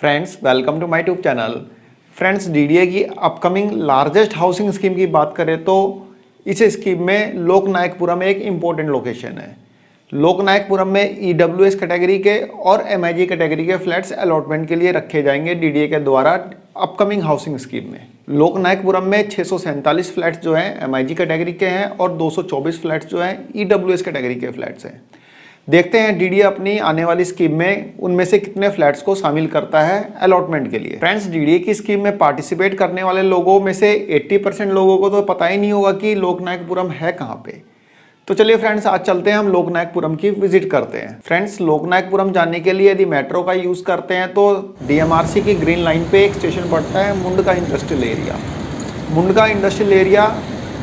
Friends welcome to my YouTube channel. Friends DDA की upcoming largest housing scheme की बात करें तो इस स्कीम में लोकनायकपुरम एक इम्पोर्टेंट लोकेशन है। लोकनायकपुरम में ईडब्ल्यूएस कैटेगरी के और एमआईजी कैटेगरी के फ्लैट्स अलॉटमेंट के लिए रखे जाएंगे डीडीए के द्वारा अपकमिंग हाउसिंग स्कीम में। लोकनायकपुरम में 647 फ्लैट्स जो हैं एमआईजी कैटेगरी के हैं और 224 फ्लैट्स जो हैं ईडब्ल्यूएस कैटेगरी के फ्लैट्स हैं। देखते हैं डीडीए अपनी आने वाली स्कीम में उनमें से कितने फ्लैट्स को शामिल करता है अलॉटमेंट के लिए। फ्रेंड्स डीडीए की स्कीम में पार्टिसिपेट करने वाले लोगों में से 80% लोगों को तो पता ही नहीं होगा कि लोकनायकपुरम है कहाँ पे। तो चलिए फ्रेंड्स आज चलते हैं हम लोकनायकपुरम की विजिट करते हैं। फ्रेंड्स लोकनायकपुरम जाने के लिए यदि मेट्रो का यूज़ करते हैं तो डीएमआरसी की ग्रीन लाइन पे एक स्टेशन पड़ता है Mundka industrial area. Mundka industrial area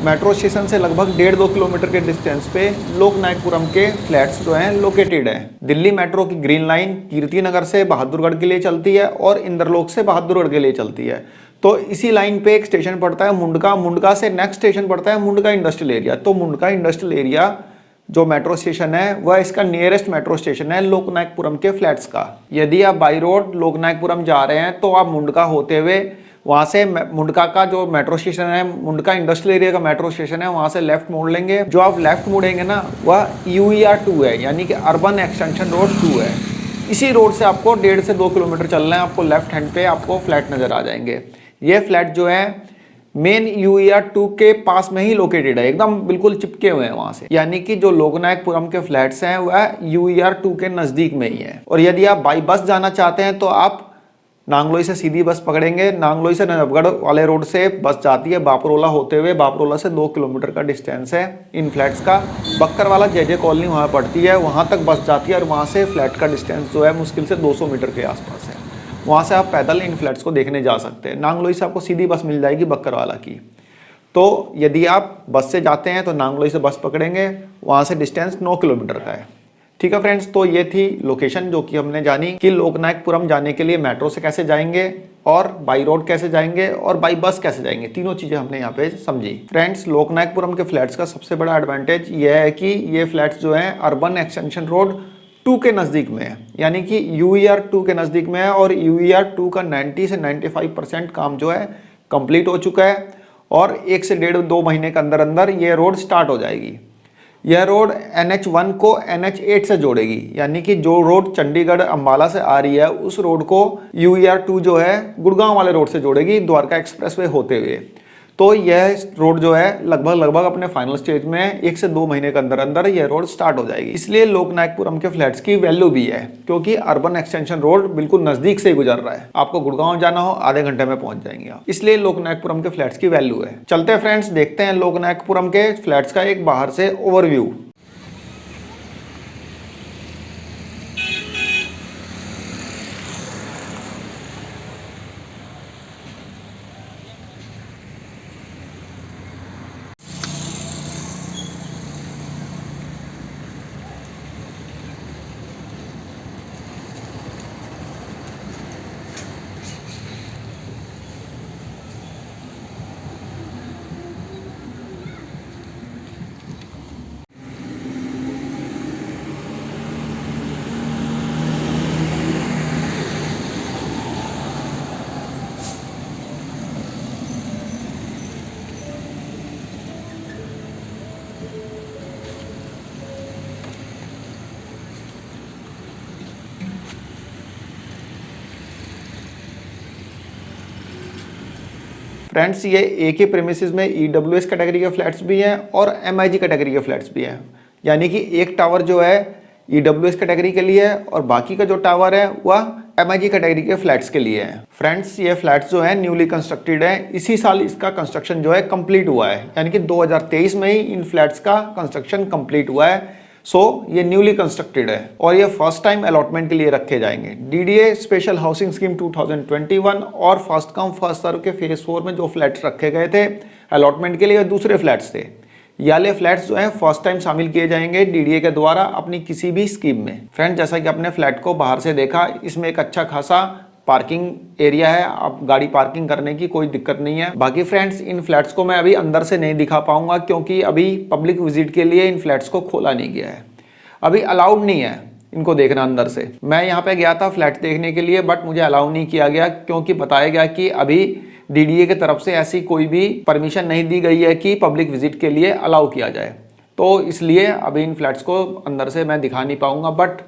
metro station से लगभग 1.5-2 किलोमीटर के डिस्टेंस पे लोकनायकपुरम के फ्लैट्स जो हैं लोकेटेड हैं। दिल्ली मेट्रो की ग्रीन लाइन कीर्ति नगर से बहादुरगढ़ के लिए चलती है और इंद्रलोक से बहादुरगढ़ के लिए चलती है। तो इसी लाइन पे एक स्टेशन पड़ता है मुंडका। मुंडका से नेक्स्ट स्टेशन पड़ता है मुंडका इंडस्ट्रियल एरिया। तो मुंडका इंडस्ट्रियल एरिया जो मेट्रो स्टेशन है वह इसका नियरेस्ट मेट्रो स्टेशन है लोकनायकपुरम के फ्लैट्स का। यदि आप बाई रोड लोकनायकपुरम जा रहे हैं तो आप मुंडका होते हुए वहाँ से मुंडका का जो मेट्रो स्टेशन है मुंडका इंडस्ट्रियल एरिया का मेट्रो स्टेशन है वहाँ से लेफ्ट मोड़ लेंगे। जो आप लेफ्ट मुड़ेंगे ना वह यूईआर 2 है यानी कि अर्बन एक्सटेंशन रोड 2 है। इसी रोड से आपको 1.5 से 2 किलोमीटर चलना है। आपको लेफ्ट हैंड पे आपको फ्लैट नज़र आ जाएंगे। ये फ्लैट जो है मेन यूईआर 2 के पास में ही लोकेटेड है, एकदम बिल्कुल चिपके हुए हैं वहाँ से। यानी कि जो लोकनायकपुरम के फ्लैट्स हैं वह यूईआर 2 के नज़दीक में ही है। और यदि आप बाई बस जाना चाहते हैं तो आप नांगलोई से सीधी बस पकड़ेंगे। नांगलोई से नजफगढ़ वाले रोड से बस जाती है बापरोला होते हुए। बापरोला से 2 किलोमीटर का डिस्टेंस है इन फ्लैट्स का। बक्करवाला जेजे कॉलोनी वहाँ पड़ती है, वहाँ तक बस जाती है और वहाँ से फ्लैट का डिस्टेंस जो है मुश्किल से 200 मीटर के आसपास है। वहाँ से आप पैदल इन फ्लैट्स को देखने जा सकते हैं। नांगलोई से आपको सीधी बस मिल जाएगी बक्करवाला की। तो यदि आप बस से जाते हैं तो नांगलोई से बस पकड़ेंगे, वहाँ से डिस्टेंस 9 किलोमीटर का है। ठीक है फ्रेंड्स, तो ये थी लोकेशन जो कि हमने जानी कि लोकनायकपुरम जाने के लिए मेट्रो से कैसे जाएंगे और बाई रोड कैसे जाएंगे और बाई बस कैसे जाएंगे। तीनों चीज़ें हमने यहाँ पे समझी। फ्रेंड्स लोकनायकपुरम के फ्लैट्स का सबसे बड़ा एडवांटेज ये है कि ये फ्लैट्स जो हैं अर्बन एक्सटेंशन रोड 2 के नज़दीक में है, यानी कि यूईआर 2 के नज़दीक में है। और यूईआर 2 का 90 से 95% काम जो है कंप्लीट हो चुका है और 1 से 1.5-2 महीने के अंदर अंदर ये रोड स्टार्ट हो जाएगी। यह रोड NH1 को NH8 से जोड़ेगी, यानी कि जो रोड चंडीगढ़ अंबाला से आ रही है उस रोड को यूईआर 2 जो है गुड़गांव वाले रोड से जोड़ेगी द्वारका एक्सप्रेसवे होते हुए। तो यह रोड जो है लगभग अपने फाइनल स्टेज में 1 से 2 महीने के अंदर अंदर यह रोड स्टार्ट हो जाएगी। इसलिए लोकनायकपुरम के फ्लैट्स की वैल्यू भी है क्योंकि अर्बन एक्सटेंशन रोड बिल्कुल नजदीक से ही गुजर रहा है। आपको गुड़गांव जाना हो आधे घंटे में पहुंच जाएंगे आप, इसलिए लोकनायकपुरम के फ्लैट्स की वैल्यू है। चलते हैं फ्रेंड्स, देखते हैं लोकनायकपुरम के फ्लैट्स का एक बाहर से ओवरव्यू। फ्रेंड्स ये एक ही प्रेमिसेस में ईडब्ल्यूएस कैटेगरी के फ्लैट्स भी हैं और एमआईजी कैटेगरी के फ्लैट्स भी हैं, यानी कि एक टावर जो है ईडब्ल्यूएस कैटेगरी के लिए है और बाकी का जो टावर है वह एमआईजी कैटेगरी के फ्लैट्स के लिए है। फ्रेंड्स ये फ्लैट्स जो है न्यूली कंस्ट्रक्टेड है, इसी साल इसका कंस्ट्रक्शन जो है कंप्लीट हुआ है, यानी कि 2023 में ही इन फ्लैट्स का कंस्ट्रक्शन कंप्लीट हुआ है। ये न्यूली कंस्ट्रक्टेड है और ये फर्स्ट टाइम अलॉटमेंट के लिए रखे जाएंगे। डीडीए स्पेशल हाउसिंग स्कीम 2021 और फर्स्ट कम फर्स्ट सर्व के फेज 4 में जो फ्लैट्स रखे गए थे अलॉटमेंट के लिए दूसरे फ्लैट्स थे। ये वाले फ्लैट्स जो हैं फर्स्ट टाइम शामिल किए जाएंगे डीडीए के द्वारा अपनी किसी भी स्कीम में। फ्रेंड्स जैसा कि आपने फ्लैट को बाहर से देखा, इसमें एक अच्छा खासा पार्किंग एरिया है, आप गाड़ी पार्किंग करने की कोई दिक्कत नहीं है। बाकी फ्रेंड्स इन फ्लैट्स को मैं अभी अंदर से नहीं दिखा पाऊंगा क्योंकि अभी पब्लिक विजिट के लिए इन फ्लैट्स को खोला नहीं गया है, अभी अलाउड नहीं है। इनको देखना अंदर से। मैं यहाँ पे गया था फ्लैट देखने के लिए, बट मुझे अलाउ नहीं किया गया क्योंकि बताया गया कि अभी डीडीए की तरफ से ऐसी कोई भी परमिशन नहीं दी गई है कि पब्लिक विजिट के लिए अलाउ किया जाए। तो इसलिए अभी इन फ्लैट्स को अंदर से मैं दिखा नहीं पाऊंगा, बट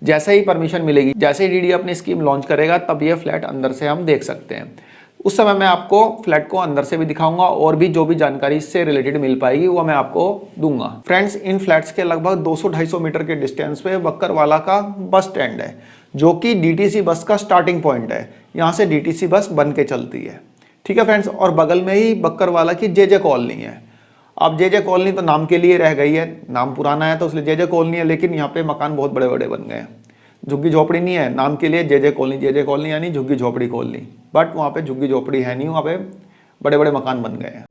जैसे ही परमिशन मिलेगी, जैसे ही डीडीए अपनी स्कीम लॉन्च करेगा, तब ये फ्लैट अंदर से हम देख सकते हैं। उस समय मैं आपको फ्लैट को अंदर से भी दिखाऊंगा और भी जो भी जानकारी इससे रिलेटेड मिल पाएगी वो मैं आपको दूंगा। फ्रेंड्स, इन फ्लैट्स के लगभग 200-250 मीटर के डिस्टेंस पे बक्करवाला का बस स्टैंड है, जो कि डीटीसी बस का स्टार्टिंग पॉइंट है। यहाँ से डीटीसी बस बन के चलती है, ठीक है फ्रेंड्स। और बगल में ही बक्करवाला की जे कॉलोनी है। अब जे कॉलोनी तो नाम के लिए रह गई है, नाम पुराना है तो इसलिए जे कॉलोनी है, लेकिन यहाँ पे मकान बहुत बड़े बड़े बन गए हैं। झुग्गी झोपड़ी नहीं है, नाम के लिए जे कॉलोनी यानी झुग्गी झोपड़ी कॉलोनी, बट वहाँ पे झुग्गी झोपड़ी है नहीं, वहाँ पे बड़े बड़े मकान बन गए हैं।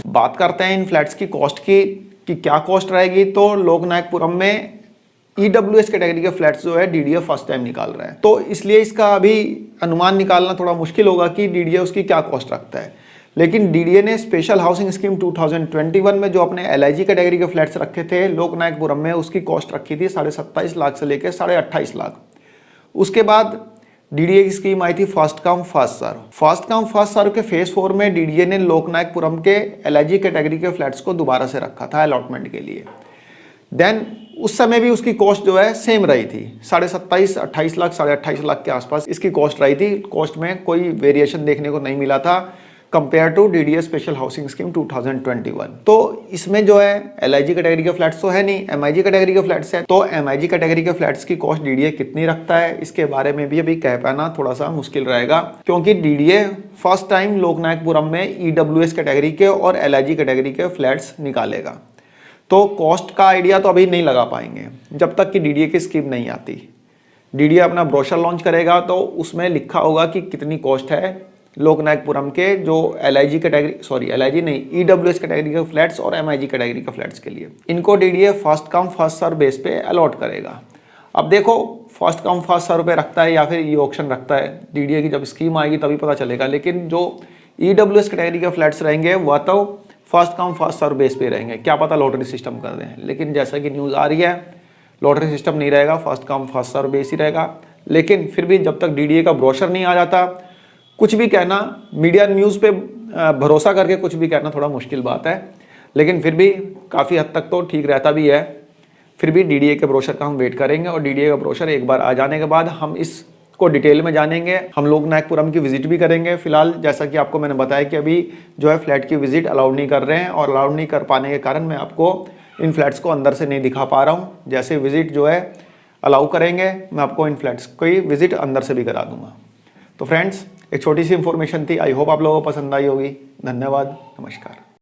बात करते हैं इन फ्लैट्स की कॉस्ट की कि क्या कॉस्ट रहेगी। तो लोकनायकपुरम में ईडब्ल्यूएस कैटेगरी के फ्लैट्स जो है डीडीए फर्स्ट टाइम निकाल रहा है, तो इसलिए इसका अभी अनुमान निकालना थोड़ा मुश्किल होगा कि डीडीए उसकी क्या कॉस्ट रखता है। लेकिन डीडीए ने स्पेशल हाउसिंग स्कीम 2021 में जो अपने एलआईजी कैटेगरी के फ्लैट्स रखे थे लोकनायकपुरम में, उसकी कॉस्ट रखी थी 27.5 लाख से लेकर 28.5 लाख। उसके बाद डीडीए की स्कीम आई थी first come first serve. First come first serve के फेज 4 में डीडीए ने लोकनायकपुरम के एलआईजी कैटेगरी के फ्लैट्स को दोबारा से रखा था अलॉटमेंट के लिए। देन उस समय भी उसकी कॉस्ट जो है सेम रही थी, 27.5 28 लाख 28.5 लाख के आसपास इसकी कॉस्ट रही थी। कॉस्ट में कोई वेरिएशन देखने को नहीं मिला था compare to DDA special housing scheme 2021। तो इसमें जो है एलआईजी कैटेगरी के फ्लैट्स तो है नहीं, एमआईजी कैटेगरी के फ्लैट्स है। तो एमआईजी कैटेगरी के फ्लैट्स की कॉस्ट डीडीए कितनी रखता है, इसके बारे में भी अभी कह पाना थोड़ा सा मुश्किल रहेगा, क्योंकि डीडीए फर्स्ट टाइम लोकनायकपुरम में ईडब्ल्यूएस कैटेगरी के और एलआईजी कैटेगरी के फ्लैट्स निकालेगा। तो कॉस्ट का आइडिया तो अभी नहीं लगा पाएंगे जब तक कि डीडीए की स्कीम नहीं आती। डीडीए अपना ब्रोशर लॉन्च करेगा तो उसमें लिखा होगा कि कितनी कॉस्ट है लोकनायकपुरम के जो एलआईजी नहीं, ईडब्ल्यूएस कैटेगरी के फ्लैट्स और एमआईजी कैटेगरी के फ्लैट्स के लिए। इनको DDA first come first serve base पे अलॉट करेगा। अब देखो फर्स्ट कम फर्स्ट सर्व पे रखता है या फिर ई ऑक्शन रखता है, डीडीए की जब स्कीम आएगी तभी पता चलेगा। लेकिन जो ईडब्ल्यूएस कैटेगरी के फ्लैट्स रहेंगे वह तो first come first serve base पे रहेंगे, क्या पता लॉटरी सिस्टम कर दें। लेकिन जैसा कि न्यूज़ आ रही है लॉटरी सिस्टम नहीं रहेगा, first come first serve base ही रहेगा। लेकिन फिर भी जब तक डीडीए का ब्रोशर नहीं आ जाता, कुछ भी कहना, मीडिया न्यूज़ पे भरोसा करके कुछ भी कहना थोड़ा मुश्किल बात है। लेकिन फिर भी काफ़ी हद तक तो ठीक रहता भी है। फिर भी डीडीए के ब्रोशर का हम वेट करेंगे और डीडीए का ब्रोशर एक बार आ जाने के बाद हम इसको डिटेल में जानेंगे। हम लोकनायकपुरम की विजिट भी करेंगे। फिलहाल जैसा कि आपको मैंने बताया कि अभी जो है फ्लैट की विजिट अलाउड नहीं कर रहे हैं, और अलाउड नहीं कर पाने के कारण मैं आपको इन फ्लैट्स को अंदर से नहीं दिखा पा रहा हूँ। जैसे विजिट जो है अलाउ करेंगे मैं आपको इन फ्लैट्स की विजिट अंदर से भी करा दूंगा। तो फ्रेंड्स, एक छोटी सी इन्फॉर्मेशन थी, आई होप आप लोगों को पसंद आई होगी। धन्यवाद, नमस्कार।